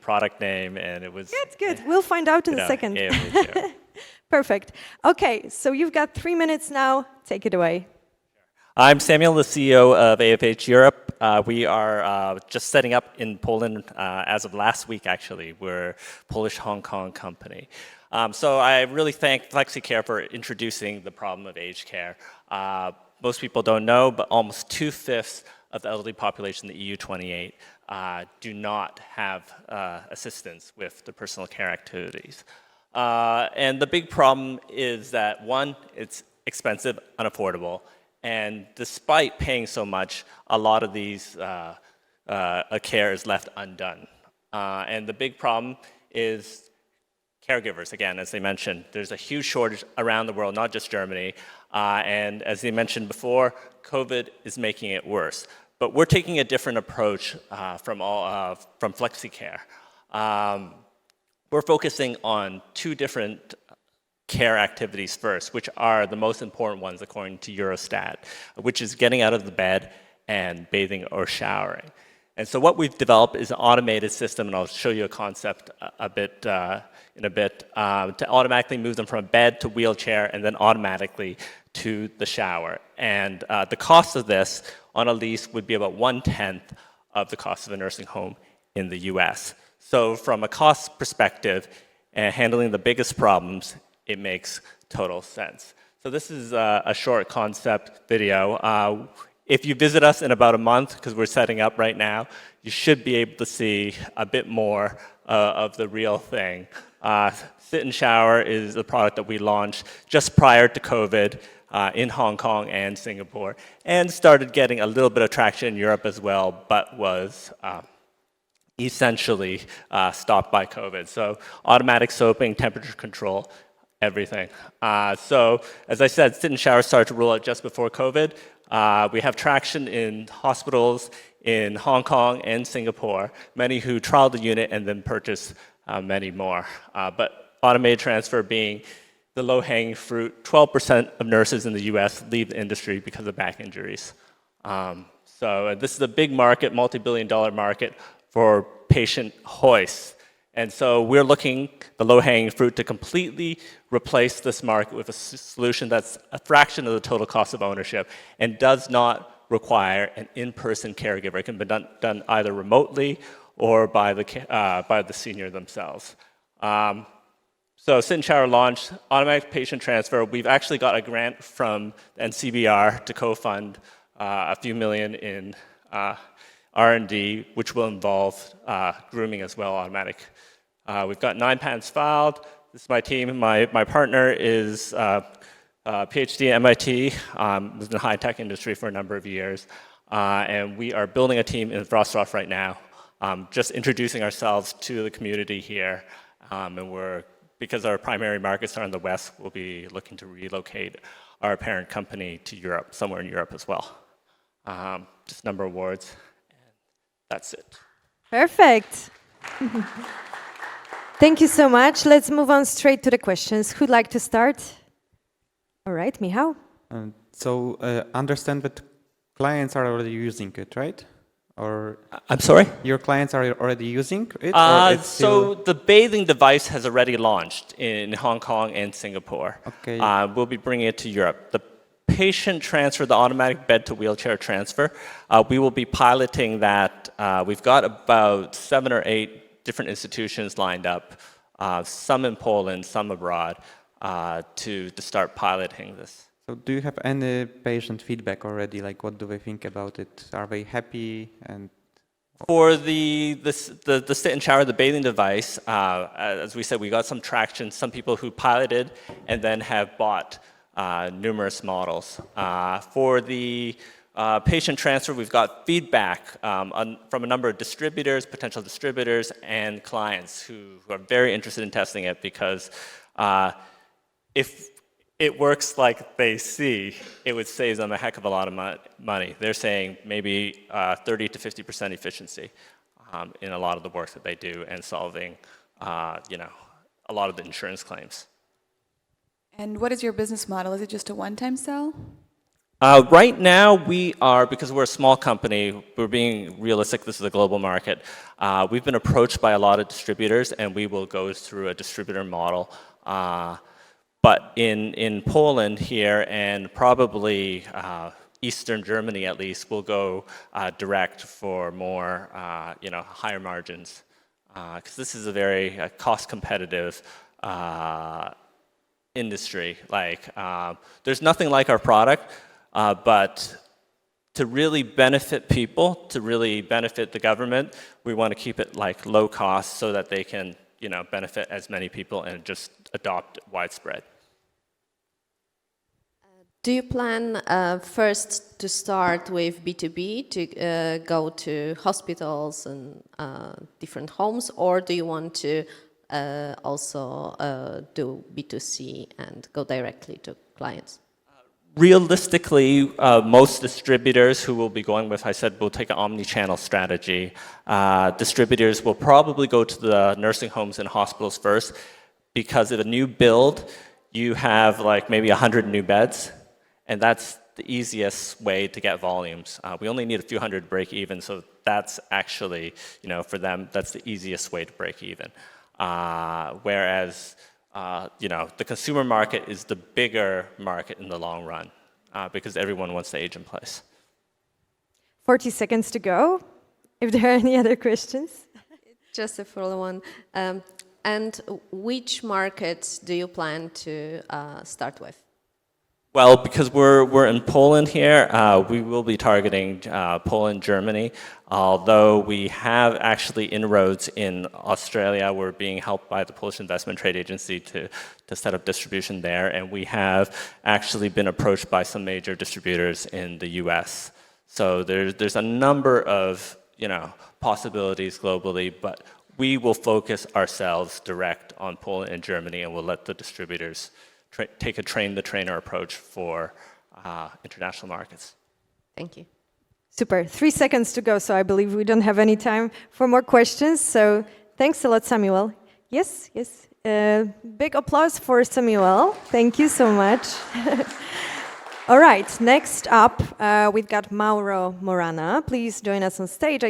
product name, and it was... Good. We'll find out in a second. Perfect. Okay, so you've got 3 minutes now. Take it away. I'm Samuel, the CEO of AFH Europe. We are just setting up in Poland as of last week, actually. We're a Polish-Hong Kong company. So I really thank FlexiCare for introducing the problem of aged care. Most people don't know, but almost 2/5 of the elderly population in the EU28 do not have assistance with the personal care activities. And the big problem is that, one, it's expensive, unaffordable, and despite paying so much, a lot of these care is left undone. And the big problem is caregivers, again, as they mentioned. There's a huge shortage around the world, not just Germany. And as they mentioned before, COVID is making it worse. But we're taking a different approach from FlexiCare. We're focusing on two different care activities first, which are the most important ones according to Eurostat, which is getting out of the bed and bathing or showering. And so what we've developed is an automated system, and I'll show you a concept in a bit, to automatically move them from a bed to wheelchair and then automatically to the shower. And the cost of this on a lease would be about 1/10 of the cost of a nursing home in the US. So from a cost perspective and handling the biggest problems, it makes total sense. So this is a short concept video. If you visit us in about a month, because we're setting up right now, you should be able to see a bit more of the real thing. Sit and Shower is a product that we launched just prior to COVID in Hong Kong and Singapore, and started getting a little bit of traction in Europe as well, but was essentially stopped by COVID. So automatic soaping, temperature control, everything. So as I said, Sit and Shower started to roll out just before COVID. We have traction in hospitals in Hong Kong and Singapore, many who trialed the unit and then purchased many more. But automated transfer being the low-hanging fruit, 12% of nurses in the US leave the industry because of back injuries. So this is a big market, multi-billion-dollar market for patient hoists. And so we're looking, the low-hanging fruit, to completely replace this market with a solution that's a fraction of the total cost of ownership and does not require an in-person caregiver. It can be done either remotely or by the senior themselves. So Sit and Shower launched automatic patient transfer. We've actually got a grant from NCBR to co-fund a few million in R&D, which will involve grooming as well, automatic. We've got 9 patents filed. This is my team. My partner is PhD at MIT, was in the high-tech industry for a number of years. And we are building a team in Wrocław right now, just introducing ourselves to the community here. And because our primary markets are in the West, we'll be looking to relocate our parent company to Europe, somewhere in Europe as well. Just a number of awards, and that's it. Perfect. Thank you so much. Let's move on straight to the questions. Who'd like to start? All right, Michał. Understand that clients are already using it, right? Or I'm sorry? Your clients are already using it? So the bathing device has already launched in Hong Kong and Singapore. Okay. We'll be bringing it to Europe. The patient transfer, the automatic bed to wheelchair transfer, we will be piloting that. We've got about 7 or 8 different institutions lined up, some in Poland, some abroad, to start piloting this. So do you have any patient feedback already? Like, what do they think about it? Are they happy? And for the Sit and Shower, the bathing device, as we said, we got some traction. Some people who piloted and then have bought numerous models. For the patient transfer, we've got feedback from a number of distributors, potential distributors, and clients who are very interested in testing it, because if it works like they see, it would save them a heck of a lot of money. They're saying maybe 30 to 50% efficiency in a lot of the work that they do, and solving, a lot of the insurance claims. And what is your business model? Is it just a one-time sell? Right now, we are, because we're a small company, we're being realistic, this is a global market. We've been approached by a lot of distributors, and we will go through a distributor model. But in Poland here, and probably Eastern Germany at least, we'll go direct for more, higher margins. Because this is a very cost competitive industry. Like, there's nothing like our product. But to really benefit people, to really benefit the government, we want to keep it like low cost so that they can, benefit as many people and just adopt widespread. Do you plan first to start with B2B, to go to hospitals and different homes, or do you want to also do B2C and go directly to clients? Realistically, most distributors who will be going with, I said, will take an omni-channel strategy. Distributors will probably go to the nursing homes and hospitals first, because of a new build, you have like maybe 100 new beds, and that's the easiest way to get volumes. We only need a few hundred to break even, so that's actually, for them, that's the easiest way to break even. Whereas the consumer market is the bigger market in the long run because everyone wants to age in place. 40 seconds to go. If there are any other questions. Just a follow-on. And which markets do you plan to start with? Well, because we're in Poland here, we will be targeting Poland, Germany. Although we have actually inroads in Australia, we're being helped by the Polish Investment Trade Agency to set up distribution there, and we have actually been approached by some major distributors in the U.S. So there's a number of possibilities globally, but we will focus ourselves direct on Poland and Germany, and we'll let the distributors take a train-the-trainer approach for international markets. Thank you. Super. 3 seconds to go, so I believe we don't have any time for more questions. So thanks a lot, Samuel. Yes, yes. Big applause for Samuel. Thank you so much. All right, next up, we've got Mauro Morana. Please join us on stage.